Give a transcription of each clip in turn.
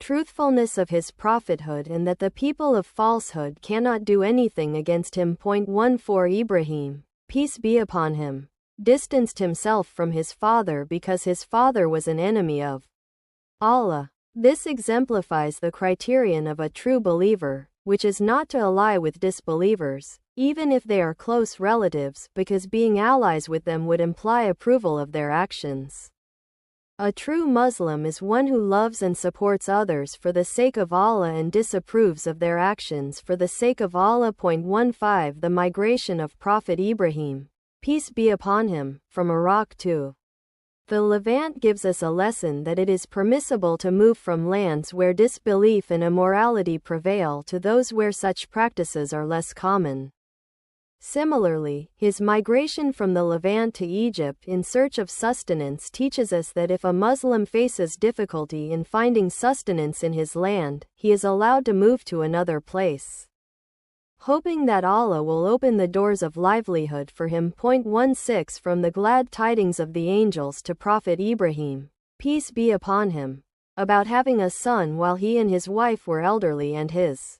truthfulness of his prophethood and that the people of falsehood cannot do anything against him. 14 Ibrahim, peace be upon him, distanced himself from his father because his father was an enemy of Allah. This exemplifies the criterion of a true believer, which is not to ally with disbelievers, even if they are close relatives, because being allies with them would imply approval of their actions. A true Muslim is one who loves and supports others for the sake of Allah and disapproves of their actions for the sake of Allah. 15 The migration of Prophet Ibrahim, peace be upon him, from Iraq to the Levant gives us a lesson that it is permissible to move from lands where disbelief and immorality prevail to those where such practices are less common. Similarly, his migration from the Levant to Egypt in search of sustenance teaches us that if a Muslim faces difficulty in finding sustenance in his land, he is allowed to move to another place, hoping that Allah will open the doors of livelihood for him. 16 From the glad tidings of the angels to Prophet Ibrahim, peace be upon him, about having a son while he and his wife were elderly and his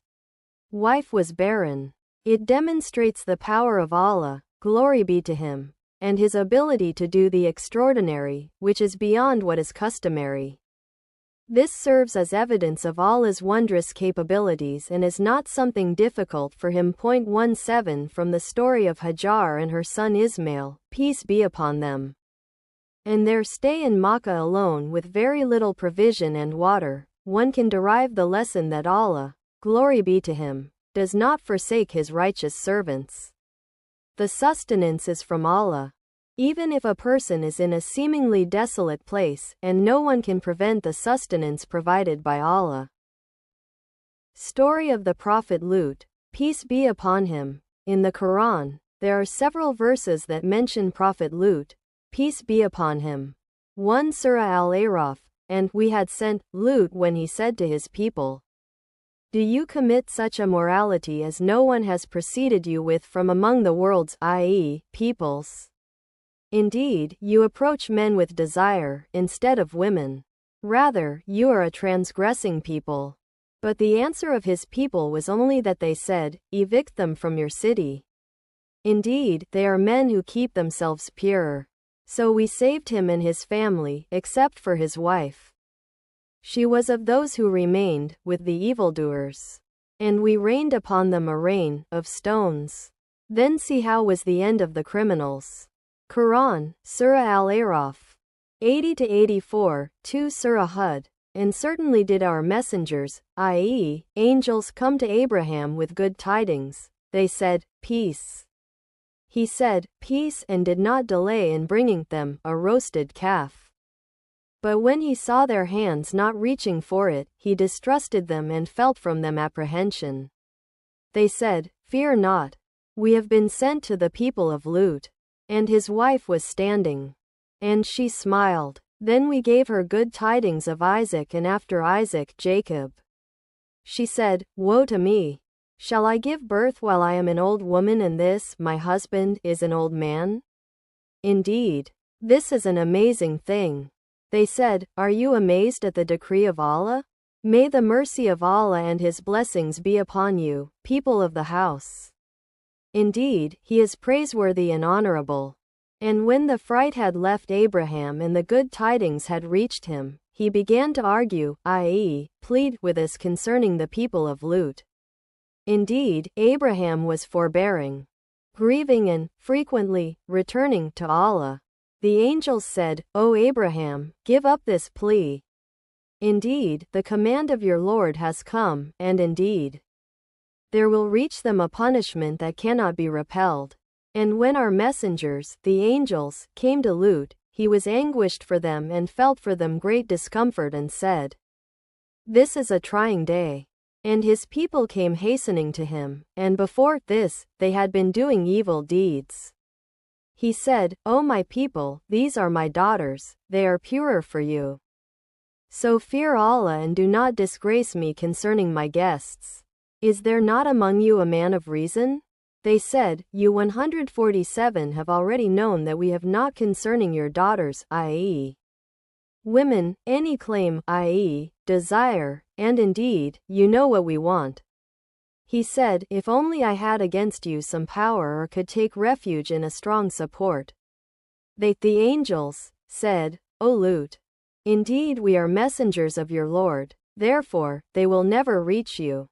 wife was barren. It demonstrates the power of Allah, glory be to him, and his ability to do the extraordinary, which is beyond what is customary. This serves as evidence of Allah's wondrous capabilities and is not something difficult for him. 17 From the story of Hajar and her son Ismail, peace be upon them, and their stay in Makkah alone with very little provision and water, one can derive the lesson that Allah, glory be to him, does not forsake his righteous servants. The sustenance is from Allah. Even if a person is in a seemingly desolate place, and no one can prevent the sustenance provided by Allah. Story of the Prophet Lut, peace be upon him. In the Quran, there are several verses that mention Prophet Lut, peace be upon him. 1 Surah Al-A'raf, and we had sent Lut when he said to his people, do you commit such immorality as no one has preceded you with from among the worlds, i.e., peoples? Indeed, you approach men with desire, instead of women. Rather, you are a transgressing people. But the answer of his people was only that they said, evict them from your city. Indeed, they are men who keep themselves pure. So we saved him and his family, except for his wife. She was of those who remained with the evildoers. And we rained upon them a rain of stones. Then see how was the end of the criminals. Quran, Surah Al-A'raf, 80-84, 2 Surah Hud. And certainly did our messengers, i.e., angels, come to Abraham with good tidings. They said, peace. He said, peace, and did not delay in bringing them a roasted calf. But when he saw their hands not reaching for it, he distrusted them and felt from them apprehension. They said, fear not. We have been sent to the people of Lut. And his wife was standing. And she smiled. Then we gave her good tidings of Isaac, and after Isaac, Jacob. She said, woe to me! Shall I give birth while I am an old woman, and this, my husband, is an old man? Indeed, this is an amazing thing. They said, are you amazed at the decree of Allah? May the mercy of Allah and his blessings be upon you, people of the house. Indeed, he is praiseworthy and honorable. And when the fright had left Abraham and the good tidings had reached him, he began to argue, i.e., plead with us concerning the people of Lut. Indeed, Abraham was forbearing, grieving and, frequently, returning to Allah. The angels said, O Abraham, give up this plea. Indeed, the command of your Lord has come, and indeed, there will reach them a punishment that cannot be repelled. And when our messengers, the angels, came to Lut, he was anguished for them and felt for them great discomfort and said, this is a trying day. And his people came hastening to him, and before this, they had been doing evil deeds. He said, O my people, these are my daughters, they are purer for you. So fear Allah and do not disgrace me concerning my guests. Is there not among you a man of reason? They said, You 147 have already known that we have not concerning your daughters, i.e., women, any claim, i.e., desire, and indeed, you know what we want. He said, if only I had against you some power or could take refuge in a strong support. The angels, said, O Lut, indeed we are messengers of your Lord, therefore, they will never reach you.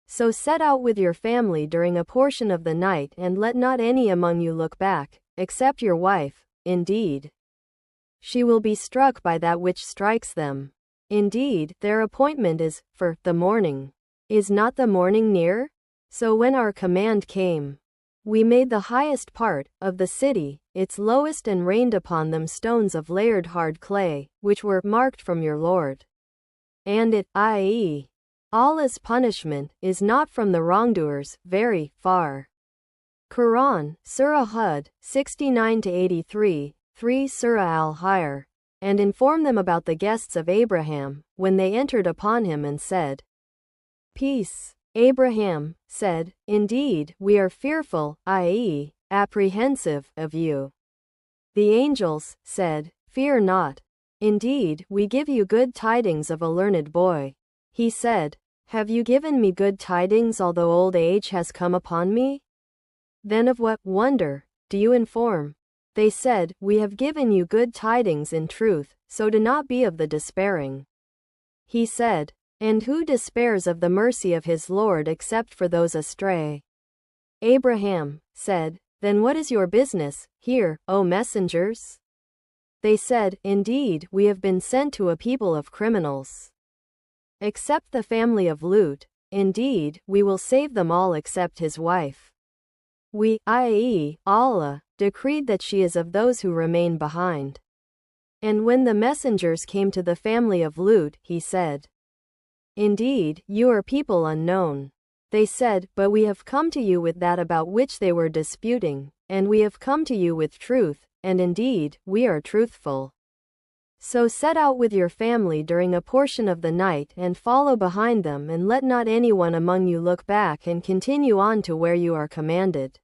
So set out with your family during a portion of the night and let not any among you look back, except your wife, indeed. She will be struck by that which strikes them. Indeed, their appointment is, for, the morning. Is not the morning near? So when our command came, we made the highest part of the city its lowest and rained upon them stones of layered hard clay, which were marked from your Lord. And it, i.e., Allah's punishment, is not from the wrongdoers, very far. Quran, Surah Hud, 69-83, 3 Surah Al-Hijr. And inform them about the guests of Abraham, when they entered upon him and said, Peace. Abraham said, Indeed, we are fearful, i.e., apprehensive, of you. The angels said, Fear not. Indeed, we give you good tidings of a learned boy. He said, Have you given me good tidings although old age has come upon me? Then of what wonder do you inform? They said, We have given you good tidings in truth, so do not be of the despairing. He said, And who despairs of the mercy of his Lord except for those astray? Abraham said, Then what is your business here, O messengers? They said, Indeed, we have been sent to a people of criminals. Except the family of Lut, indeed, we will save them all except his wife. We, i.e., Allah, decreed that she is of those who remain behind. And when the messengers came to the family of Lut, he said, Indeed, you are people unknown. They said, But we have come to you with that about which they were disputing, and we have come to you with truth, and indeed, we are truthful. So set out with your family during a portion of the night and follow behind them and let not anyone among you look back and continue on to where you are commanded.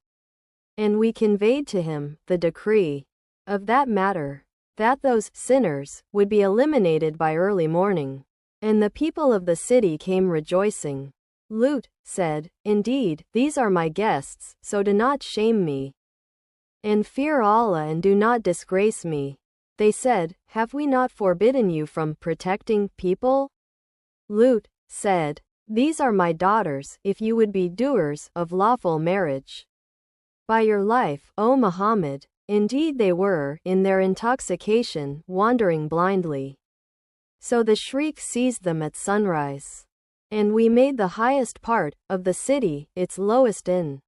And we conveyed to him the decree of that matter, that those sinners would be eliminated by early morning. And the people of the city came rejoicing. Lut said, Indeed, these are my guests, so do not shame me. And fear Allah and do not disgrace me. They said, Have we not forbidden you from protecting people? Lut said, These are my daughters, if you would be doers of lawful marriage. By your life, O Muhammad, indeed they were, in their intoxication, wandering blindly. So the shriek seized them at sunrise. And we made the highest part of the city its lowest inn.